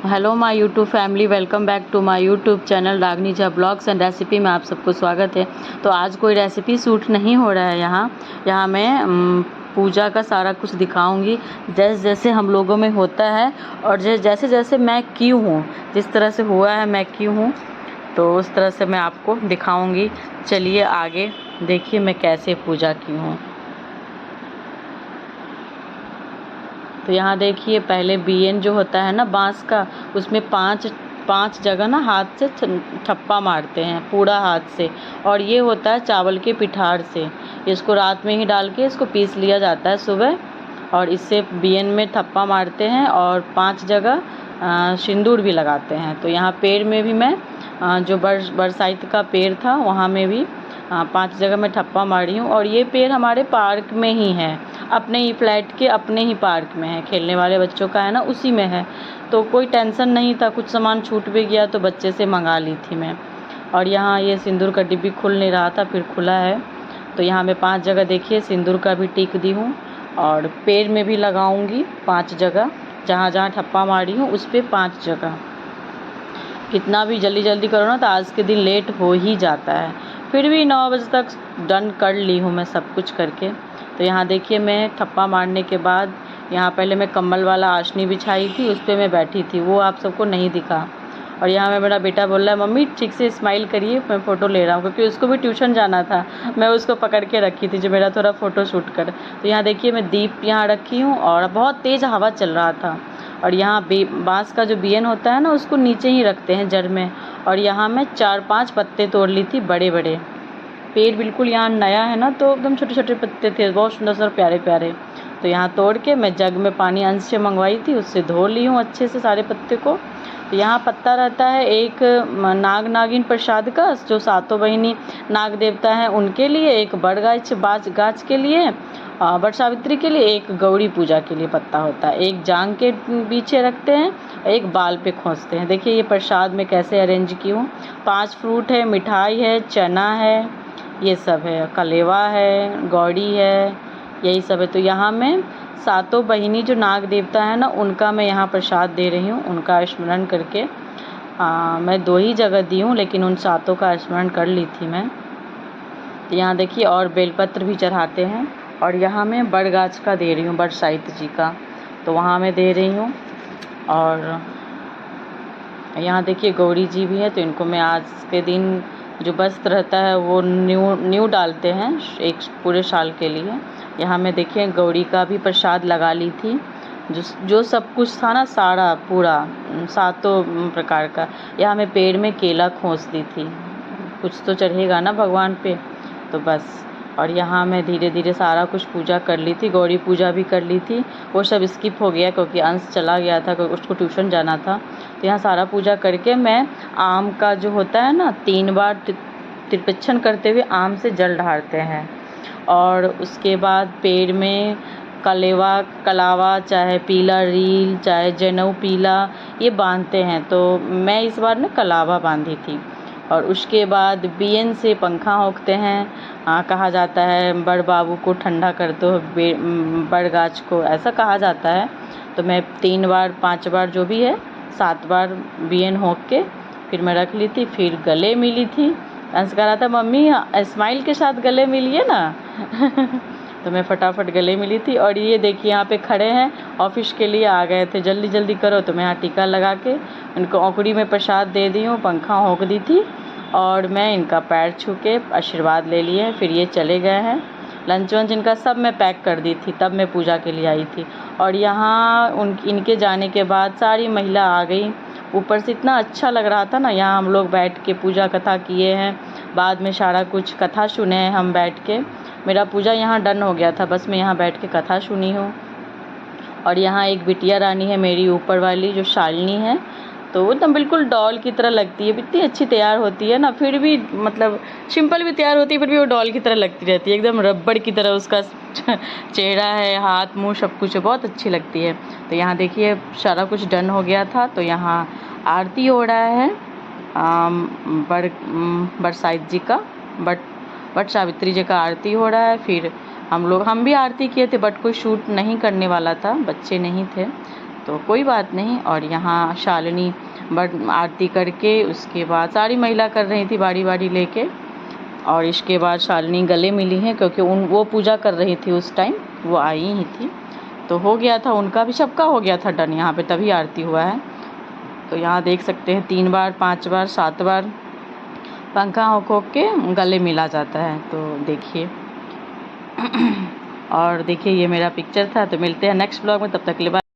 Hello my YouTube family, welcome back to my YouTube channel Ragni Jha blogs and recipe में आप सबको स्वागत है। तो आज कोई रेसिपी शूट नहीं हो रहा है। यहाँ मैं पूजा का सारा कुछ दिखाऊंगी, जैसे जैसे हम लोगों में होता है और जैसे जैसे मैं की हूँ, जिस तरह से हुआ है मैं की हूँ, तो उस तरह से मैं आपको दिखाऊंगी। चलिए आगे देखिए मैं कैसे पूजा की हूँ। तो यहाँ देखिए, पहले बीएन जो होता है ना बांस का, उसमें पांच जगह ना हाथ से ठप्पा मारते हैं, पूरा हाथ से। और ये होता है चावल के पिठार से। इसको रात में ही डाल के इसको पीस लिया जाता है सुबह, और इससे बीएन में ठप्पा मारते हैं और 5 जगह सिंदूर भी लगाते हैं। तो यहाँ पेड़ में भी मैं जो बरसाइत का पेड़ था वहाँ में भी 5 जगह मैं ठप्पा मारी हूँ। और ये पेड़ हमारे पार्क में ही है, अपने ही फ्लैट के अपने ही पार्क में है, खेलने वाले बच्चों का है ना, उसी में है। तो कोई टेंशन नहीं था, कुछ सामान छूट भी गया तो बच्चे से मंगा ली थी मैं। और यहाँ ये सिंदूर का डिब्बी खुल नहीं रहा था, फिर खुला है। तो यहाँ मैं 5 जगह देखिए सिंदूर का भी टिक दी हूँ, और पेड़ में भी लगाऊंगी 5 जगह, जहाँ जहाँ ठप्पा मारी हूँ उस पर 5 जगह। कितना भी जल्दी जल्दी करो ना तो आज के दिन लेट हो ही जाता है। फिर भी 9 बजे तक डन कर ली हूँ मैं सब कुछ करके। तो यहाँ देखिए, मैं ठप्पा मारने के बाद यहाँ पहले मैं कम्बल वाला आशनी बिछाई थी, उस पर मैं बैठी थी, वो आप सबको नहीं दिखा। और यहाँ में मेरा बेटा बोल रहा है, मम्मी ठीक से स्माइल करिए, मैं फ़ोटो ले रहा हूँ, क्योंकि उसको भी ट्यूशन जाना था। मैं उसको पकड़ के रखी थी जो मेरा थोड़ा फ़ोटो शूट कर। तो यहाँ देखिए, मैं दीप यहाँ रखी हूँ और बहुत तेज़ हवा चल रहा था। और यहाँ बांस का जो बीएन होता है ना, उसको नीचे ही रखते हैं जड़ में। और यहाँ मैं 4-5 पत्ते तोड़ ली थी, बड़े बड़े। पेड़ बिल्कुल यहाँ नया है ना, तो एकदम छोटे छोटे पत्ते थे, बहुत सुंदर से प्यारे प्यारे। तो यहाँ तोड़ के मैं जग में पानी अंश से मंगवाई थी, उससे धो ली हूँ अच्छे से सारे पत्ते को। तो यहाँ पत्ता रहता है एक नाग नागिन प्रसाद का, जो सातों बहिनी नाग देवता हैं उनके लिए, एक बड़ गाछ के लिए, बट सावित्री के लिए, एक गौरी पूजा के लिए पत्ता होता है। एक जांग के पीछे रखते हैं, एक बाल पे खोसते हैं। देखिए ये प्रसाद में कैसे अरेंज की हूँ। 5 फ्रूट है, मिठाई है, चना है, ये सब है, कलेवा है, गौड़ी है, यही सब है। तो यहाँ मैं सातों बहिनी जो नाग देवता है ना, उनका मैं यहाँ प्रसाद दे रही हूँ, उनका स्मरण करके। मैं 2 ही जगह दी हूँ, लेकिन उन सातों का स्मरण कर ली थी मैं। तो यहाँ देखिए, और बेलपत्र भी चढ़ाते हैं। और यहाँ मैं बरगाछ का दे रही हूँ, बरसाइत जी का, तो वहाँ मैं दे रही हूँ। और यहाँ देखिए गौरी जी भी है, तो इनको मैं आज के दिन जो वस्त्र रहता है वो न्यू डालते हैं एक पूरे साल के लिए। यहाँ मैं देखिए गौरी का भी प्रसाद लगा ली थी, जो सब कुछ था ना, सारा पूरा 7 प्रकार का। यहाँ मैं पेड़ में केला खोस दी थी, कुछ तो चढ़ेगा ना भगवान पे, तो बस। और यहाँ मैं धीरे धीरे सारा कुछ पूजा कर ली थी, गौरी पूजा भी कर ली थी। वो सब स्किप हो गया क्योंकि अंश चला गया था, क्योंकि उसको ट्यूशन जाना था। तो यहाँ सारा पूजा करके मैं आम का जो होता है ना, 3 बार त्रिपच्छन करते हुए आम से जल ढारते हैं। और उसके बाद पेड़ में कलावा, चाहे पीला रील, चाहे जनेऊ पीला, ये बांधते हैं। तो मैं इस बार ना कलावा बांधी थी। और उसके बाद बीएन से पंखा होंकते हैं। कहा जाता है बड़ बाबू को ठंडा करते हो बड़ गाछ को, ऐसा कहा जाता है। तो मैं 3 बार 5 बार जो भी है 7 बार बीएन होंक के फिर मैं रख ली थी। फिर गले मिली थी, अंश कह रहा था मम्मी स्माइल के साथ गले मिलिए ना। तो मैं फटाफट गले मिली थी। और ये देखिए यहाँ पे खड़े हैं, ऑफिस के लिए आ गए थे, जल्दी जल्दी करो। तो मैं यहाँ टीका लगा के इनको औंकड़ी में प्रसाद दे दी हूँ, पंखा होंक दी थी, और मैं इनका पैर छू के आशीर्वाद ले लिए। फिर ये चले गए हैं। लंच वंच इनका सब मैं पैक कर दी थी, तब मैं पूजा के लिए आई थी। और यहाँ इनके जाने के बाद सारी महिला आ गई। ऊपर से इतना अच्छा लग रहा था ना, यहाँ हम लोग बैठ के पूजा कथा किए हैं, बाद में सारा कुछ कथा सुने हैं हम बैठ के। मेरा पूजा यहाँ डन हो गया था, बस मैं यहाँ बैठ के कथा सुनी हूँ। और यहाँ एक बिटिया रानी है मेरी ऊपर वाली, जो शालिनी है, तो वो एकदम बिल्कुल डॉल की तरह लगती है। इतनी अच्छी तैयार होती है ना, फिर भी मतलब सिंपल भी तैयार होती है, फिर भी वो डॉल की तरह लगती रहती है, एकदम रबड़ की तरह उसका चेहरा है, हाथ मुंह सब कुछ है, बहुत अच्छी लगती है। तो यहाँ देखिए सारा कुछ डन हो गया था। तो यहाँ आरती हो रहा है बरसाइत जी का, बट सावित्री जी का आरती हो रहा है। फिर हम भी आरती किए थे, बट कोई शूट नहीं करने वाला था, बच्चे नहीं थे, तो कोई बात नहीं। और यहाँ शालिनी बट आरती करके उसके बाद सारी महिला कर रही थी बारी बारी लेके, और इसके बाद शालिनी गले मिली हैं क्योंकि वो पूजा कर रही थी उस टाइम, वो आई ही थी। तो हो गया था उनका भी, सबका हो गया था डन यहाँ पे, तभी आरती हुआ है। तो यहाँ देख सकते हैं 3 बार 5 बार 7 बार पंखा हो के गले मिला जाता है। तो देखिए और देखिए ये मेरा पिक्चर था। तो मिलते हैं नेक्स्ट ब्लॉग में, तब तक के लिए बाय।